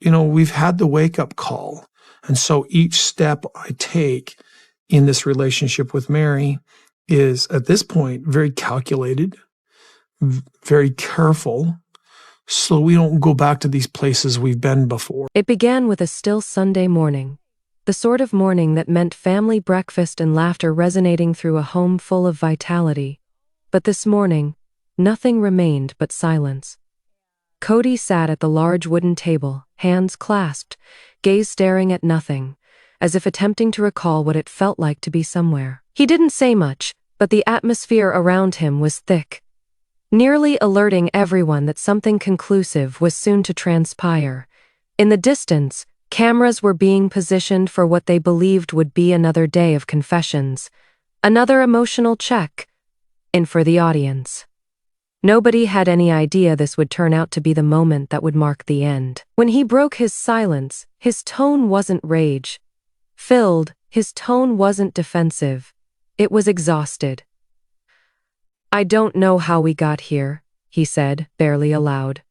we've had the wake-up call. And so each step I take in this relationship with Meri is, at this point, very calculated, very careful, so we don't go back to these places we've been before. It began with a still Sunday morning, the sort of morning that meant family breakfast and laughter resonating through a home full of vitality. But this morning, nothing remained but silence. Kody sat at the large wooden table, hands clasped, gaze staring at nothing, as if attempting to recall what it felt like to be somewhere. He didn't say much, but the atmosphere around him was thick, nearly alerting everyone that something conclusive was soon to transpire. In the distance, cameras were being positioned for what they believed would be another day of confessions, another emotional check, and for the audience. Nobody had any idea this would turn out to be the moment that would mark the end. When he broke his silence, his tone wasn't rage-filled, his tone wasn't defensive. It was exhausted. "I don't know how we got here," he said, barely aloud.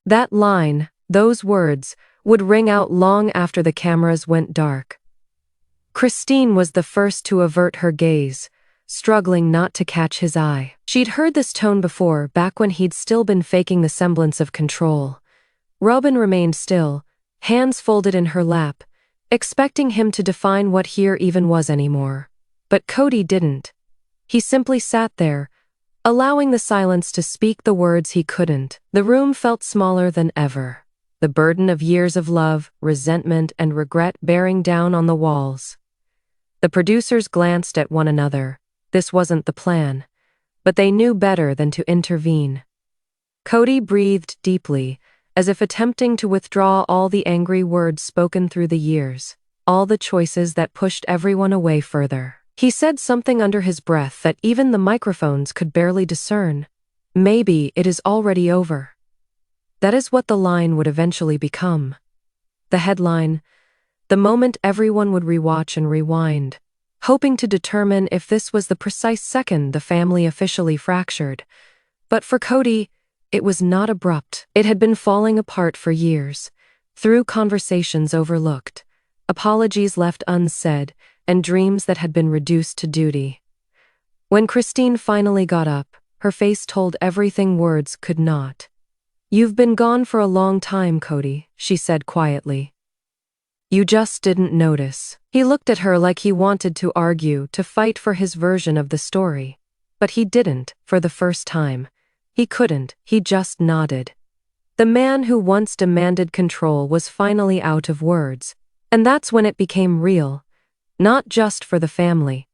That line, those words, would ring out long after the cameras went dark. Christine was the first to avert her gaze, struggling not to catch his eye. She'd heard this tone before, back when he'd still been faking the semblance of control. Robyn remained still, hands folded in her lap, expecting him to define what here even was anymore. But Kody didn't. He simply sat there, allowing the silence to speak the words he couldn't. The room felt smaller than ever, the burden of years of love, resentment, and regret bearing down on the walls. The producers glanced at one another. This wasn't the plan, but they knew better than to intervene. Kody breathed deeply, as if attempting to withdraw all the angry words spoken through the years, all the choices that pushed everyone away further. He said something under his breath that even the microphones could barely discern. "Maybe it is already over." That is what the line would eventually become. The headline, the moment everyone would rewatch and rewind, hoping to determine if this was the precise second the family officially fractured. But for Kody, it was not abrupt. It had been falling apart for years, through conversations overlooked, apologies left unsaid, and dreams that had been reduced to duty. When Christine finally got up, her face told everything words could not. "You've been gone for a long time, Kody," she said quietly. "You just didn't notice." He looked at her like he wanted to argue, to fight for his version of the story. But he didn't, for the first time. He couldn't, he just nodded. The man who once demanded control was finally out of words. And that's when it became real. Not just for the family,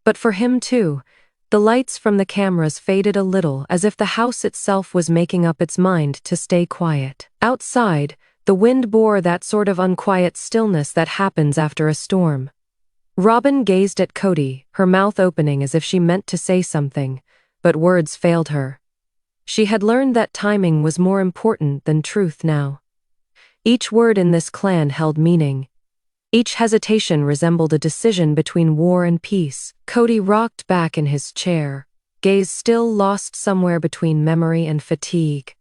but for him too. The lights from the cameras faded a little, as if the house itself was making up its mind to stay quiet. Outside, the wind bore that sort of unquiet stillness that happens after a storm. Robyn gazed at Kody, her mouth opening as if she meant to say something, but words failed her. She had learned that timing was more important than truth now. Each word in this clan held meaning. Each hesitation resembled a decision between war and peace. Kody rocked back in his chair, gaze still lost somewhere between memory and fatigue.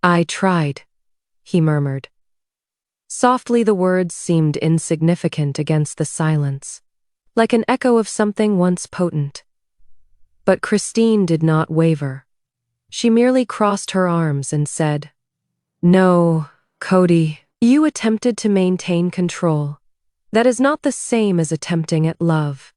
"I tried," he murmured. Softly, the words seemed insignificant against the silence, like an echo of something once potent. But Christine did not waver. She merely crossed her arms and said, "No, Kody, you attempted to maintain control. That is not the same as attempting at love."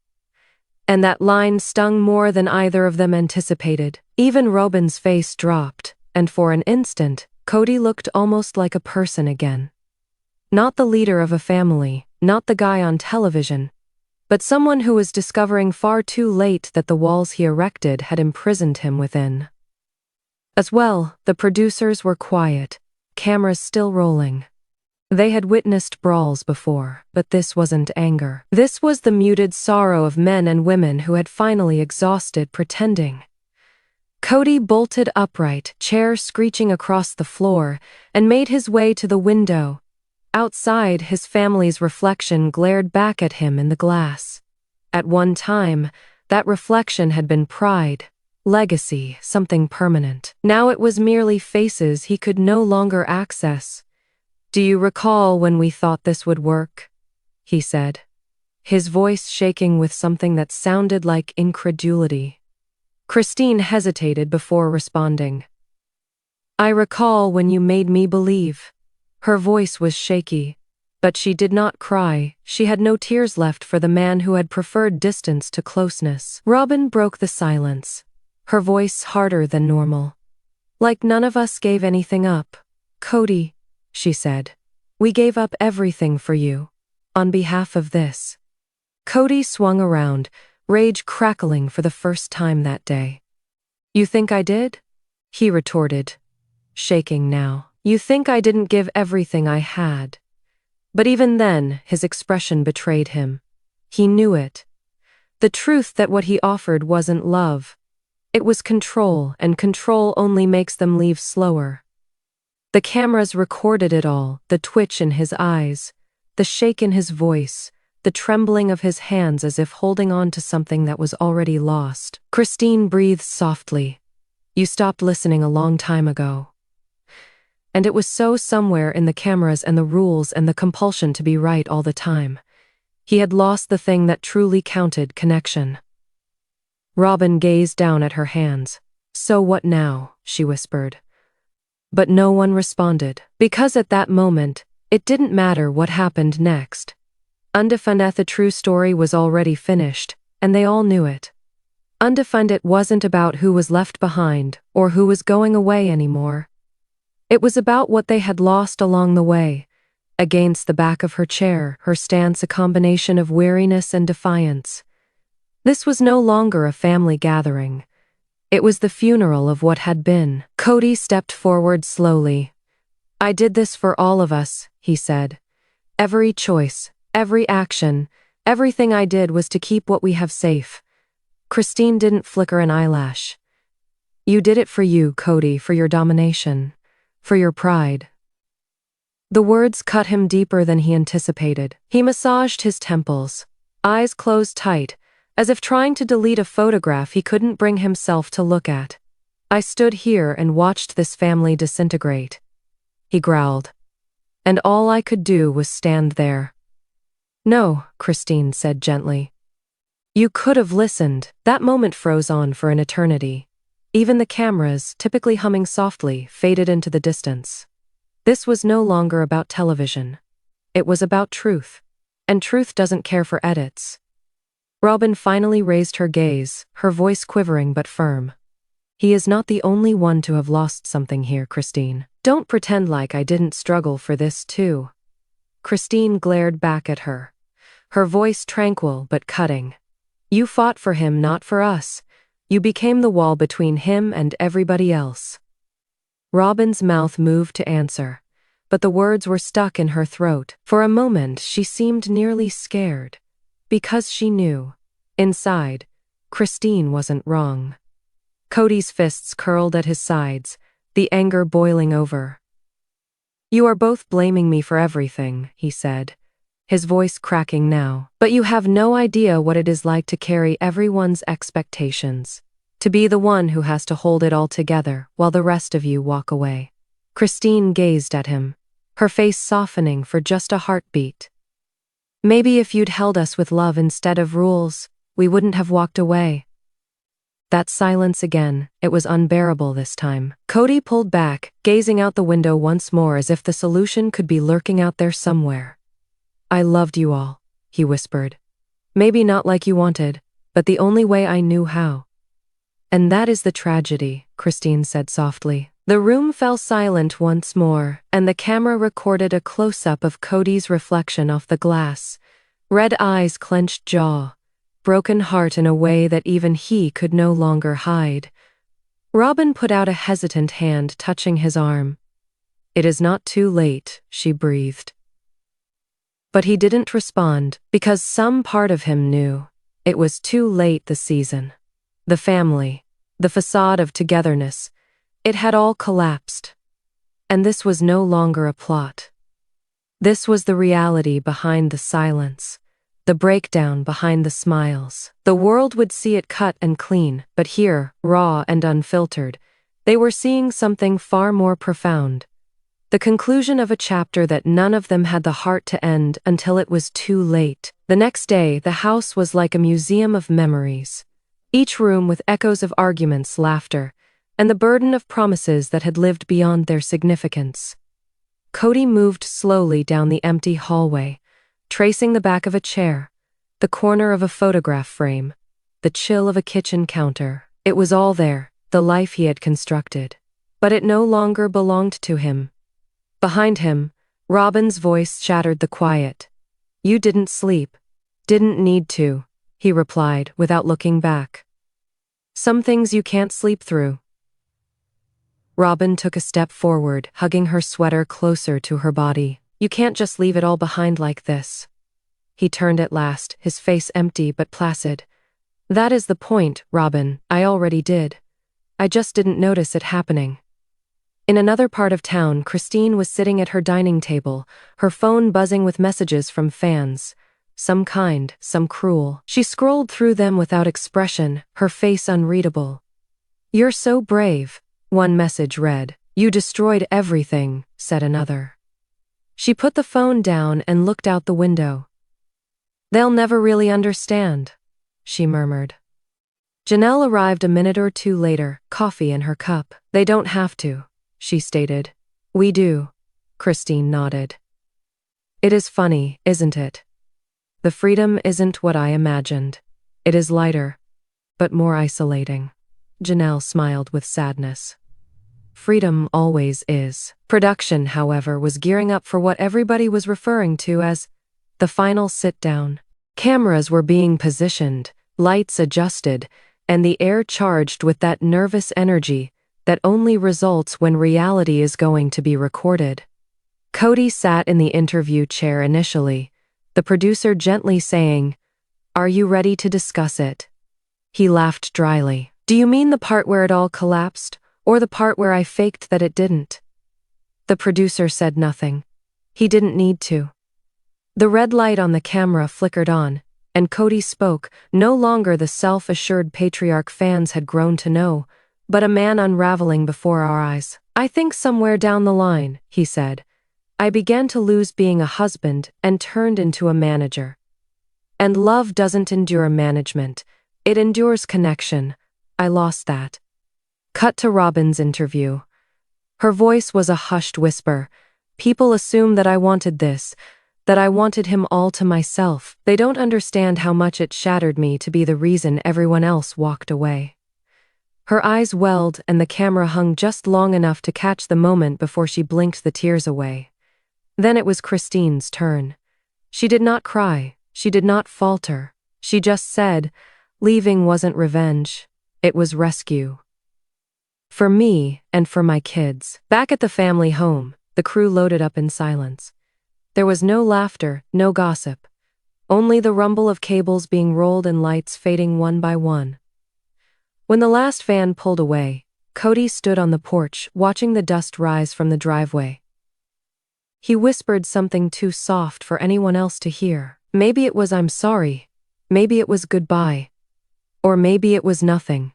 And that line stung more than either of them anticipated. Even Robyn's face dropped, and for an instant, Kody looked almost like a person again. Not the leader of a family, not the guy on television, but someone who was discovering far too late that the walls he erected had imprisoned him within. As well, the producers were quiet, cameras still rolling. They had witnessed brawls before, but this wasn't anger. This was the muted sorrow of men and women who had finally exhausted pretending. Kody bolted upright, chair screeching across the floor, and made his way to the window. Outside, his family's reflection glared back at him in the glass. At one time, that reflection had been pride, legacy, something permanent. Now it was merely faces he could no longer access. "Do you recall when we thought this would work?" he said, his voice shaking with something that sounded like incredulity. Christine hesitated before responding. "I recall when you made me believe." Her voice was shaky, but she did not cry. She had no tears left for the man who had preferred distance to closeness. Robyn broke the silence, her voice harder than normal. "Like none of us gave anything up. Kody," she said, "we gave up everything for you. On behalf of this." Kody swung around, rage crackling for the first time that day. "You think I did?" he retorted, shaking now. "You think I didn't give everything I had?" But even then, his expression betrayed him. He knew it. The truth that what he offered wasn't love. It was control, and control only makes them leave slower. The cameras recorded it all, the twitch in his eyes, the shake in his voice, the trembling of his hands as if holding on to something that was already lost. Christine breathed softly. "You stopped listening a long time ago." And it was so somewhere in the cameras and the rules and the compulsion to be right all the time. He had lost the thing that truly counted: connection. Robyn gazed down at her hands. "So what now?" she whispered. But no one responded, because at that moment, it didn't matter what happened next. Undefined, the true story was already finished, and they all knew it. Undefined, it wasn't about who was left behind, or who was going away anymore. It was about what they had lost along the way. Against the back of her chair, her stance a combination of weariness and defiance. This was no longer a family gathering. It was the funeral of what had been. Kody stepped forward slowly. "I did this for all of us," he said. "Every choice, every action, everything I did was to keep what we have safe." Christine didn't flicker an eyelash. "You did it for you, Kody, for your domination, for your pride." The words cut him deeper than he anticipated. He massaged his temples, eyes closed tight, as if trying to delete a photograph he couldn't bring himself to look at. "I stood here and watched this family disintegrate," he growled. "And all I could do was stand there." "No," Christine said gently. "You could have listened." That moment froze on for an eternity. Even the cameras, typically humming softly, faded into the distance. This was no longer about television. It was about truth. And truth doesn't care for edits. Robyn finally raised her gaze, her voice quivering but firm. "He is not the only one to have lost something here, Christine. Don't pretend like I didn't struggle for this too." Christine glared back at her, her voice tranquil but cutting. "You fought for him, not for us. You became the wall between him and everybody else." Robyn's mouth moved to answer, but the words were stuck in her throat. For a moment she seemed nearly scared, because she knew, inside, Christine wasn't wrong. Kody's fists curled at his sides, the anger boiling over. "You are both blaming me for everything," he said, his voice cracking now. "But you have no idea what it is like to carry everyone's expectations. To be the one who has to hold it all together while the rest of you walk away." Christine gazed at him, her face softening for just a heartbeat. "Maybe if you'd held us with love instead of rules, we wouldn't have walked away." That silence again, it was unbearable this time. Kody pulled back, gazing out the window once more as if the solution could be lurking out there somewhere. "I loved you all," he whispered. "Maybe not like you wanted, but the only way I knew how." "And that is the tragedy," Christine said softly. The room fell silent once more, and the camera recorded a close-up of Kody's reflection off the glass. Red eyes, clenched jaw, broken heart in a way that even he could no longer hide. Robyn put out a hesitant hand, touching his arm. "It is not too late," she breathed. But he didn't respond, because some part of him knew. It was too late. The season, the family, the facade of togetherness, it had all collapsed. And this was no longer a plot. This was the reality behind the silence, the breakdown behind the smiles. The world would see it cut and clean, but here, raw and unfiltered, they were seeing something far more profound. The conclusion of a chapter that none of them had the heart to end until it was too late. The next day, the house was like a museum of memories. Each room with echoes of arguments, laughter, and the burden of promises that had lived beyond their significance. Kody moved slowly down the empty hallway, tracing the back of a chair, the corner of a photograph frame, the chill of a kitchen counter. It was all there, the life he had constructed. But it no longer belonged to him. Behind him, Robyn's voice shattered the quiet. "You didn't sleep. Didn't need to," he replied without looking back. "Some things you can't sleep through." Robyn took a step forward, hugging her sweater closer to her body. "You can't just leave it all behind like this." He turned at last, his face empty but placid. "That is the point, Robyn. I already did. I just didn't notice it happening." In another part of town, Christine was sitting at her dining table, her phone buzzing with messages from fans. Some kind, some cruel. She scrolled through them without expression, her face unreadable. "You're so brave," one message read. "You destroyed everything," said another. She put the phone down and looked out the window. "They'll never really understand," she murmured. Janelle arrived a minute or two later, coffee in her cup. "They don't have to," she stated. "We do," Christine nodded. "It is funny, isn't it? The freedom isn't what I imagined. It is lighter, but more isolating." Janelle smiled with sadness. Freedom always is. Production, however, was gearing up for what everybody was referring to as the final sit-down. Cameras were being positioned, lights adjusted, and the air charged with that nervous energy that only results when reality is going to be recorded. Kody sat in the interview chair initially, the producer gently saying, "Are you ready to discuss it?" He laughed dryly. "Do you mean the part where it all collapsed, or the part where I faked that it didn't?" The producer said nothing. He didn't need to. The red light on the camera flickered on, and Kody spoke, no longer the self-assured patriarch fans had grown to know, but a man unraveling before our eyes. "I think somewhere down the line," he said, "I began to lose being a husband and turned into a manager. And love doesn't endure management, it endures connection. I lost that." Cut to Robyn's interview. Her voice was a hushed whisper. "People assume that I wanted this, that I wanted him all to myself. They don't understand how much it shattered me to be the reason everyone else walked away." Her eyes welled and the camera hung just long enough to catch the moment before she blinked the tears away. Then it was Christine's turn. She did not cry, she did not falter. She just said, "Leaving wasn't revenge, it was rescue. For me and for my kids." Back at the family home, the crew loaded up in silence. There was no laughter, no gossip. Only the rumble of cables being rolled and lights fading one by one. When the last van pulled away, Kody stood on the porch, watching the dust rise from the driveway. He whispered something too soft for anyone else to hear. Maybe it was "I'm sorry," maybe it was "goodbye," or maybe it was nothing.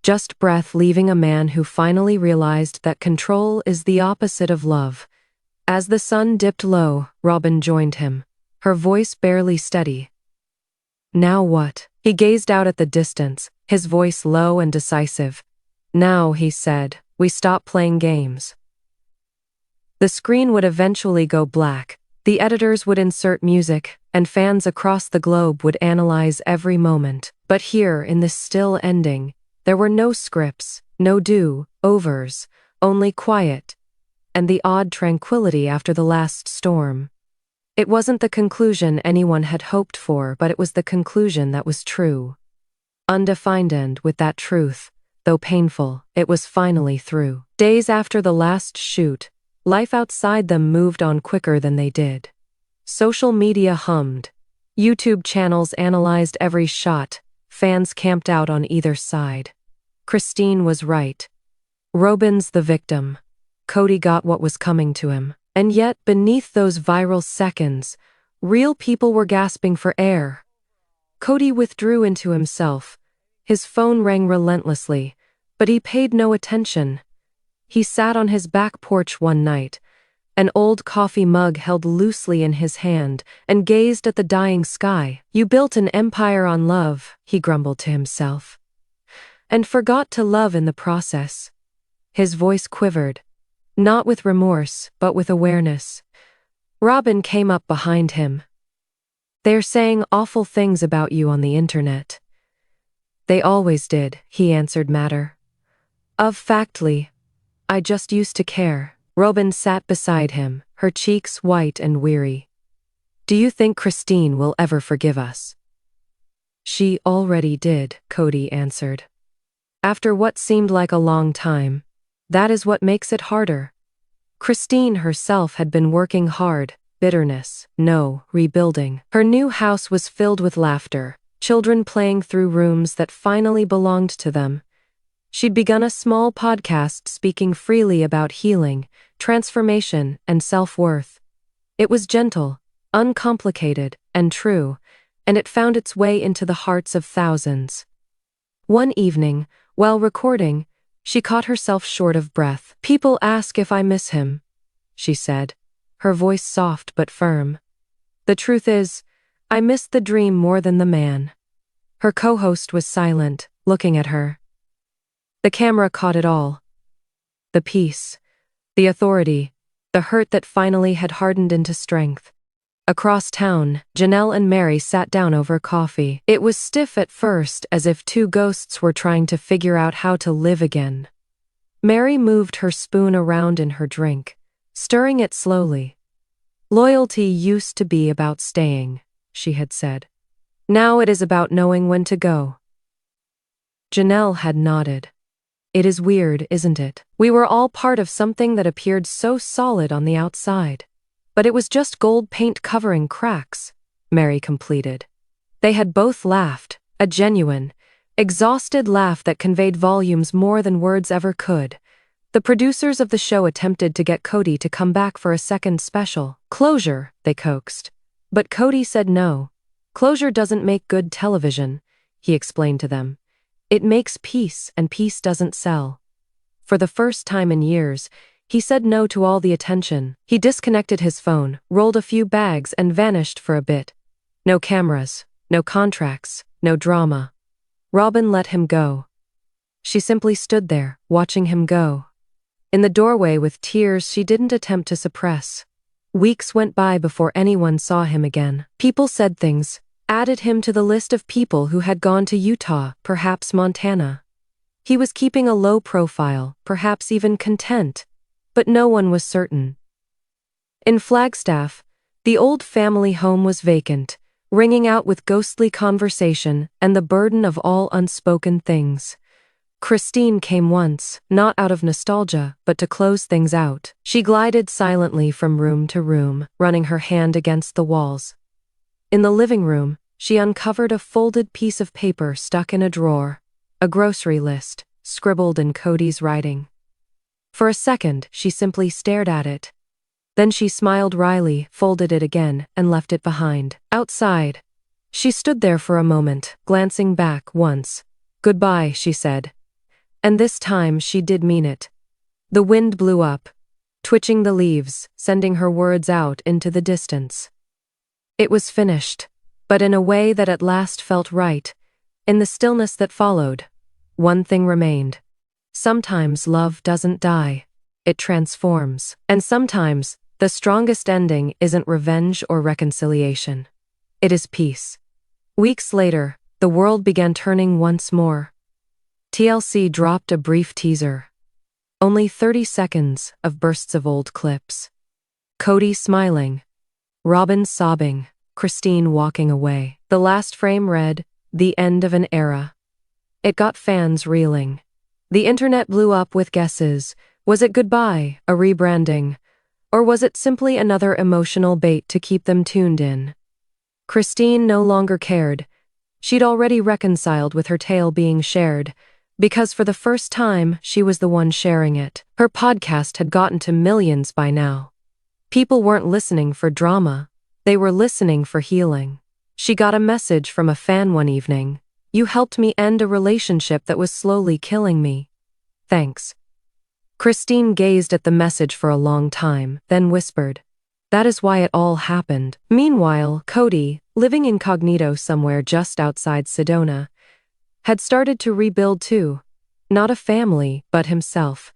Just breath leaving a man who finally realized that control is the opposite of love. As the sun dipped low, Robyn joined him, her voice barely steady. "Now what?" He gazed out at the distance, his voice low and decisive. "Now," he said, "we stop playing games." The screen would eventually go black, the editors would insert music, and fans across the globe would analyze every moment. But here, in this still ending, there were no scripts, no do-overs, only quiet, and the odd tranquility after the last storm. It wasn't the conclusion anyone had hoped for, but it was the conclusion that was true. Undefined, and with that truth, though painful, it was finally through. Days after the last shoot, life outside them moved on quicker than they did. Social media hummed. YouTube channels analyzed every shot, fans camped out on either side. Christine was right. Robyn's the victim. Kody got what was coming to him. And yet, beneath those viral seconds, real people were gasping for air. Kody withdrew into himself. His phone rang relentlessly, but he paid no attention. He sat on his back porch one night, an old coffee mug held loosely in his hand, and gazed at the dying sky. "You built an empire on love," he grumbled to himself, "and forgot to love in the process." His voice quivered, not with remorse, but with awareness. Robyn came up behind him. "They're saying awful things about you on the internet." "They always did," he answered matter-of-factly. "I just used to care." Robyn sat beside him, her cheeks white and weary. "Do you think Christine will ever forgive us?" "She already did," Kody answered. "After what seemed like a long time. That is what makes it harder." Christine herself had been working hard. Bitterness, no, rebuilding. Her new house was filled with laughter, children playing through rooms that finally belonged to them. She'd begun a small podcast speaking freely about healing, transformation, and self-worth. It was gentle, uncomplicated, and true, and it found its way into the hearts of thousands. One evening, while recording, she caught herself short of breath. "People ask if I miss him," she said, her voice soft but firm. "The truth is, I miss the dream more than the man." Her co-host was silent, looking at her. The camera caught it all. The peace, the authority, the hurt that finally had hardened into strength. Across town, Janelle and Meri sat down over coffee. It was stiff at first, as if two ghosts were trying to figure out how to live again. Meri moved her spoon around in her drink, stirring it slowly. "Loyalty used to be about staying," she had said. "Now it is about knowing when to go." Janelle had nodded. "It is weird, isn't it? We were all part of something that appeared so solid on the outside. But it was just gold paint covering cracks," Meri completed. They had both laughed, a genuine, exhausted laugh that conveyed volumes more than words ever could. The producers of the show attempted to get Kody to come back for a second special. "Closure," they coaxed. But Kody said no. "Closure doesn't make good television," he explained to them. "It makes peace, and peace doesn't sell." For the first time in years, he said no to all the attention. He disconnected his phone, rolled a few bags, and vanished for a bit. No cameras, no contracts, no drama. Robyn let him go. She simply stood there, watching him go. In the doorway with tears she didn't attempt to suppress. Weeks went by before anyone saw him again. People said things, added him to the list of people who had gone to Utah, perhaps Montana. He was keeping a low profile, perhaps even content. But no one was certain. In Flagstaff, the old family home was vacant, ringing out with ghostly conversation and the burden of all unspoken things. Christine came once, not out of nostalgia, but to close things out. She glided silently from room to room, running her hand against the walls. In the living room, she uncovered a folded piece of paper stuck in a drawer, a grocery list, scribbled in Kody's writing. For a second, she simply stared at it. Then she smiled wryly, folded it again, and left it behind. Outside, she stood there for a moment, glancing back once. "Goodbye," she said. And this time she did mean it. The wind blew up, twitching the leaves, sending her words out into the distance. It was finished, but in a way that at last felt right. In the stillness that followed, one thing remained. Sometimes love doesn't die, it transforms. And sometimes, the strongest ending isn't revenge or reconciliation. It is peace. Weeks later, the world began turning once more. TLC dropped a brief teaser. Only 30 seconds of bursts of old clips. Kody smiling, Robyn sobbing, Christine walking away. The last frame read, "The end of an era." It got fans reeling. The internet blew up with guesses. Was it goodbye, a rebranding? Or was it simply another emotional bait to keep them tuned in? Christine no longer cared. She'd already reconciled with her tale being shared, because for the first time, she was the one sharing it. Her podcast had gotten to millions by now. People weren't listening for drama. They were listening for healing. She got a message from a fan one evening. "You helped me end a relationship that was slowly killing me. Thanks." Christine gazed at the message for a long time, then whispered, "That is why it all happened." Meanwhile, Kody, living incognito somewhere just outside Sedona, had started to rebuild too. Not a family, but himself.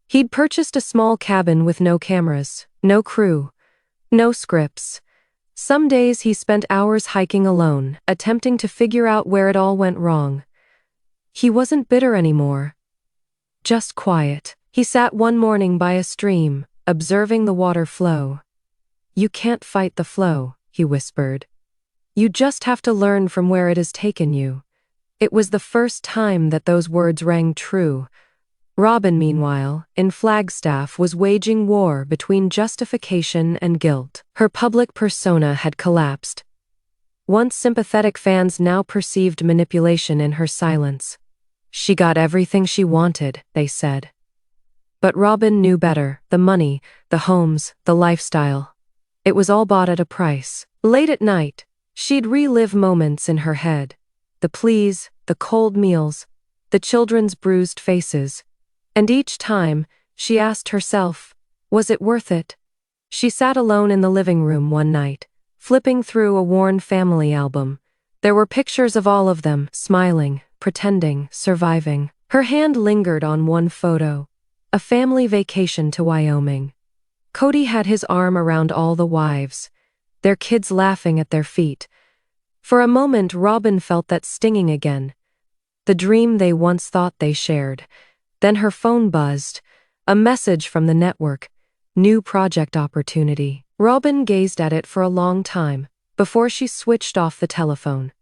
He'd purchased a small cabin with no cameras, no crew, no scripts. Some days he spent hours hiking alone, attempting to figure out where it all went wrong. He wasn't bitter anymore, just quiet. He sat one morning by a stream, observing the water flow. "You can't fight the flow," he whispered. "You just have to learn from where it has taken you." It was the first time that those words rang true. Robyn, meanwhile, in Flagstaff, was waging war between justification and guilt. Her public persona had collapsed. Once sympathetic fans now perceived manipulation in her silence. She got everything she wanted, they said. But Robyn knew better. The money, the homes, the lifestyle. It was all bought at a price. Late at night, she'd relive moments in her head. The pleas, the cold meals, the children's bruised faces. And each time, she asked herself, was it worth it? She sat alone in the living room one night, flipping through a worn family album. There were pictures of all of them, smiling, pretending, surviving. Her hand lingered on one photo, a family vacation to Wyoming. Kody had his arm around all the wives, their kids laughing at their feet. For a moment, Robyn felt that stinging again, the dream they once thought they shared. Then her phone buzzed, a message from the network, new project opportunity. Robyn gazed at it for a long time, before she switched off the telephone.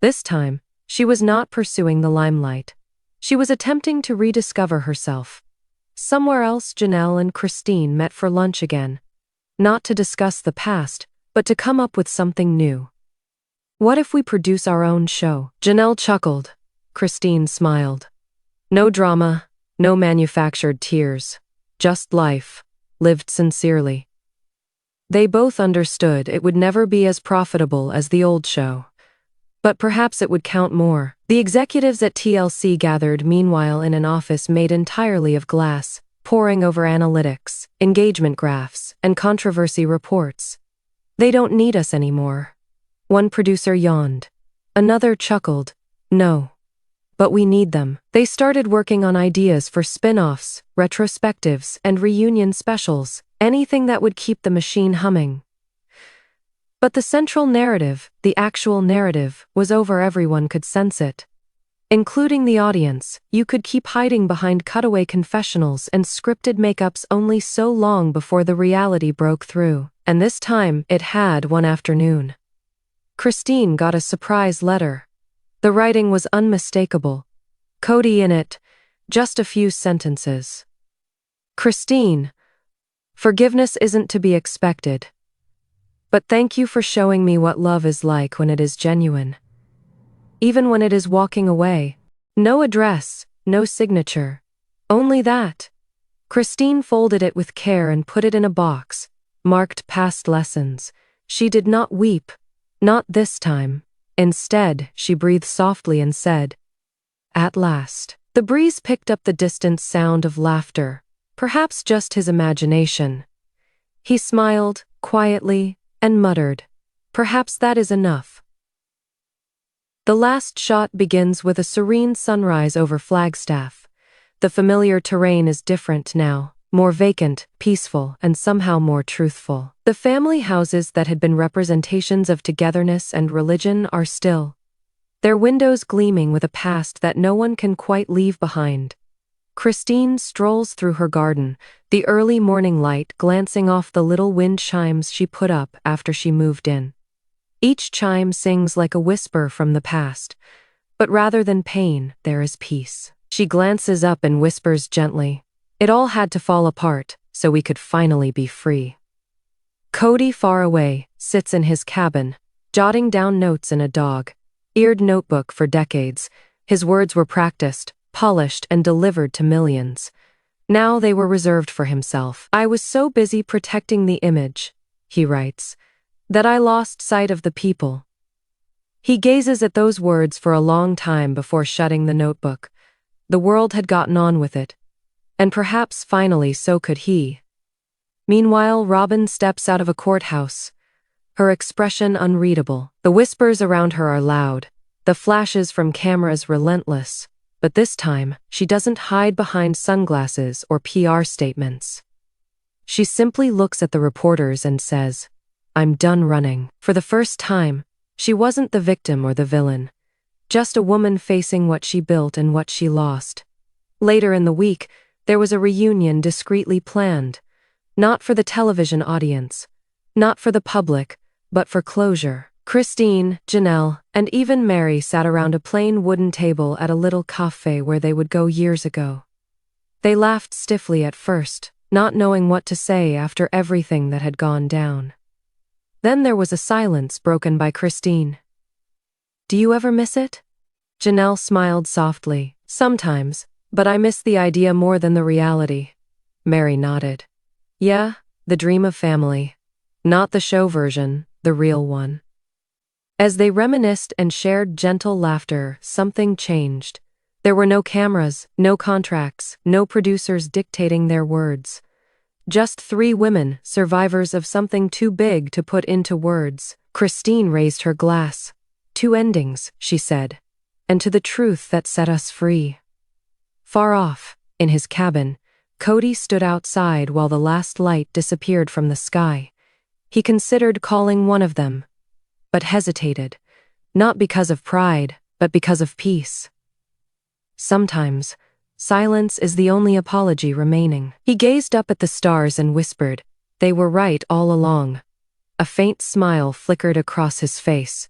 This time, she was not pursuing the limelight. She was attempting to rediscover herself. Somewhere else, Janelle and Christine met for lunch again. Not to discuss the past, but to come up with something new. "What if we produce our own show?" Janelle chuckled. Christine smiled. "No drama, no manufactured tears. Just life, lived sincerely." They both understood it would never be as profitable as the old show. But perhaps it would count more. The executives at TLC gathered meanwhile in an office made entirely of glass, poring over analytics, engagement graphs, and controversy reports. "They don't need us anymore." One producer yawned. Another chuckled. "No. But we need them." They started working on ideas for spin-offs, retrospectives, and reunion specials, anything that would keep the machine humming. But the central narrative, the actual narrative, was over. Everyone could sense it. Including the audience. You could keep hiding behind cutaway confessionals and scripted makeups only so long before the reality broke through. And this time, it had. One afternoon, Christine got a surprise letter. The writing was unmistakable. Kody in it, just a few sentences. "Christine, forgiveness isn't to be expected. But thank you for showing me what love is like when it is genuine. Even when it is walking away. No address, no signature. Only that." Christine folded it with care and put it in a box, marked past lessons. She did not weep. Not this time. Instead, she breathed softly and said, "At last." The breeze picked up the distant sound of laughter, perhaps just his imagination. He smiled, quietly, and muttered, "Perhaps that is enough." The last shot begins with a serene sunrise over Flagstaff. The familiar terrain is different now, more vacant, peaceful, and somehow more truthful. The family houses that had been representations of togetherness and religion are still, their windows gleaming with a past that no one can quite leave behind. Christine strolls through her garden, the early morning light glancing off the little wind chimes she put up after she moved in. Each chime sings like a whisper from the past, but rather than pain, there is peace. She glances up and whispers gently, "It all had to fall apart, so we could finally be free." Kody, far away, sits in his cabin, jotting down notes in a dog-eared notebook for decades. His words were practiced, polished, and delivered to millions. Now they were reserved for himself. "I was so busy protecting the image," he writes, "that I lost sight of the people." He gazes at those words for a long time before shutting the notebook. The world had gotten on with it. And perhaps finally so could he. Meanwhile, Robyn steps out of a courthouse, her expression unreadable. The whispers around her are loud, the flashes from cameras relentless, but this time, she doesn't hide behind sunglasses or PR statements. She simply looks at the reporters and says, "I'm done running." For the first time, she wasn't the victim or the villain, just a woman facing what she built and what she lost. Later in the week, there was a reunion discreetly planned, not for the television audience, not for the public, but for closure. Christine, Janelle, and even Meri sat around a plain wooden table at a little cafe where they would go years ago. They laughed stiffly at first, not knowing what to say after everything that had gone down. Then there was a silence broken by Christine. "Do you ever miss it?" Janelle smiled softly. "Sometimes, but I miss the idea more than the reality." Meri nodded. "Yeah, the dream of family. Not the show version, the real one." As they reminisced and shared gentle laughter, something changed. There were no cameras, no contracts, no producers dictating their words. Just three women, survivors of something too big to put into words. Christine raised her glass. "To endings," she said, "and to the truth that set us free." Far off, in his cabin, Kody stood outside while the last light disappeared from the sky. He considered calling one of them, but hesitated, not because of pride, but because of peace. Sometimes, silence is the only apology remaining. He gazed up at the stars and whispered, "They were right all along." A faint smile flickered across his face.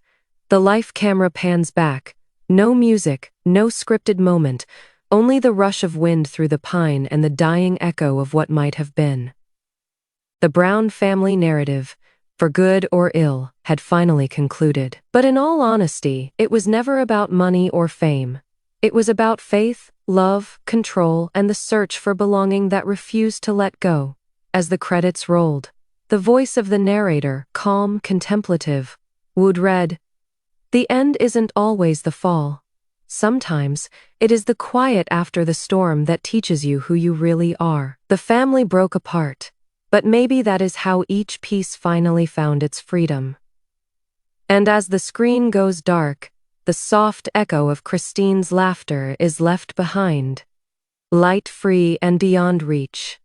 The life camera pans back. No music, no scripted moment, only the rush of wind through the pine and the dying echo of what might have been. The Brown family narrative, for good or ill, had finally concluded. But in all honesty, it was never about money or fame. It was about faith, love, control, and the search for belonging that refused to let go. As the credits rolled, the voice of the narrator, calm, contemplative, would read, "The end isn't always the fall. Sometimes, it is the quiet after the storm that teaches you who you really are." The family broke apart, but maybe that is how each piece finally found its freedom. And as the screen goes dark, the soft echo of Christine's laughter is left behind, light-free and beyond reach.